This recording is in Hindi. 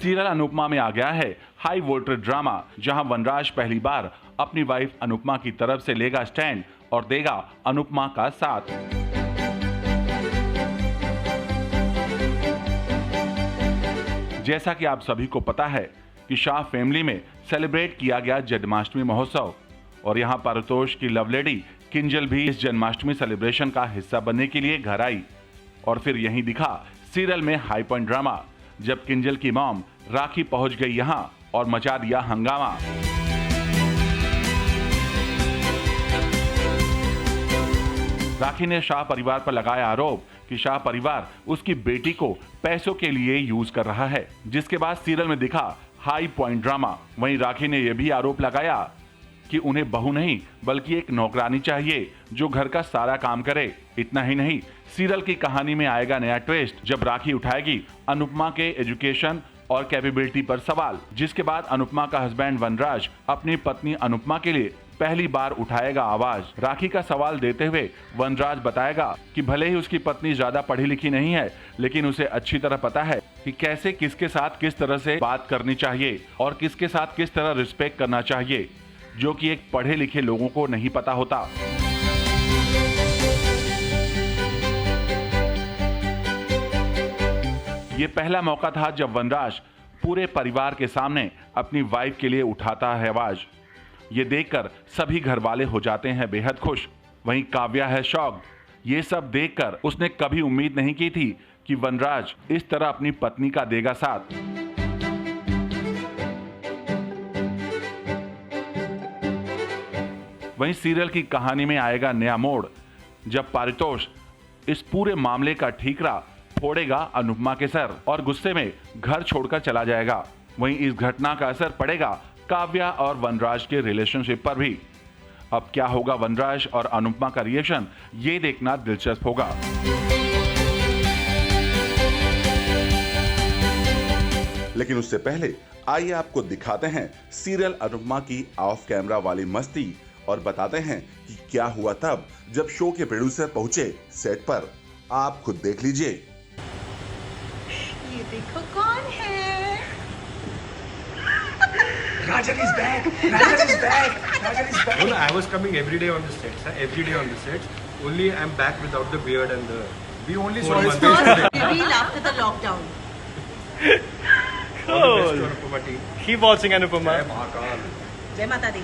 सीरियल अनुपमा में आ गया है हाई वोल्टेज ड्रामा, जहां वनराज पहली बार अपनी वाइफ अनुपमा की तरफ से लेगा स्टैंड और देगा अनुपमा का साथ। जैसा कि आप सभी को पता है कि शाह फैमिली में सेलिब्रेट किया गया जन्माष्टमी महोत्सव और यहां पारितोष की लव लेडी किंजल भी इस जन्माष्टमी सेलिब्रेशन का हिस्सा बनने के लिए घर आई और फिर यहीं दिखा सीरियल में हाई पॉइंट ड्रामा, जब किंजल की मॉम राखी पहुंच गई यहां और मचा दिया हंगामा। राखी ने शाह परिवार पर लगाया आरोप कि शाह परिवार उसकी बेटी को पैसों के लिए यूज कर रहा है, जिसके बाद सीरियल में दिखा हाई पॉइंट ड्रामा। वहीं राखी ने यह भी आरोप लगाया कि उन्हें बहू नहीं बल्कि एक नौकरानी चाहिए जो घर का सारा काम करे। इतना ही नहीं, सीरियल की कहानी में आएगा नया ट्विस्ट जब राखी उठाएगी अनुपमा के एजुकेशन और कैपेबिलिटी पर सवाल, जिसके बाद अनुपमा का हस्बैंड वनराज अपनी पत्नी अनुपमा के लिए पहली बार उठाएगा आवाज। राखी का सवाल देते हुए वनराज बताएगा कि भले ही उसकी पत्नी ज्यादा पढ़ी लिखी नहीं है, लेकिन उसे अच्छी तरह पता है कि कैसे किसके साथ किस तरह से बात करनी चाहिए और किसके साथ किस तरह रिस्पेक्ट करना चाहिए, जो कि एक पढ़े लिखे लोगों को नहीं पता होता। ये पहला मौका था जब वनराज पूरे परिवार के सामने अपनी वाइफ के लिए उठाता है आवाज। ये देखकर सभी घर वाले हो जाते हैं बेहद खुश। वहीं काव्या है शॉक्ड। ये सब देखकर उसने कभी उम्मीद नहीं की थी कि वनराज इस तरह अपनी पत्नी का देगा साथ। वहीं सीरियल की कहानी में आएगा नया मोड़ जब पारितोष इस पूरे मामले का ठीकरा फोड़ेगा अनुपमा के सर और गुस्से में घर छोड़कर चला जाएगा। वहीं इस घटना का असर पड़ेगा काव्या और वनराज के रिलेशनशिप पर भी। अब क्या होगा वनराज और अनुपमा का रिएक्शन, ये देखना दिलचस्प होगा। लेकिन उससे पहले आइए आपको दिखाते हैं सीरियल अनुपमा की ऑफ कैमरा वाली मस्ती और बताते हैं कि क्या हुआ तब जब शो के प्रोड्यूसर पहुंचे सेट पर। आप खुद देख लीजिए। ये देखो कौन है। Rajan is back. Rajan is back. Rajan is back. No, I was coming every day on the sets. Every day on the sets. Only I'm back without the beard and the. We only saw his face today. Reveal after the lockdown. All the best to Anupama team. Keep watching Anupama. Jai Mahakal. Jai Mata Di.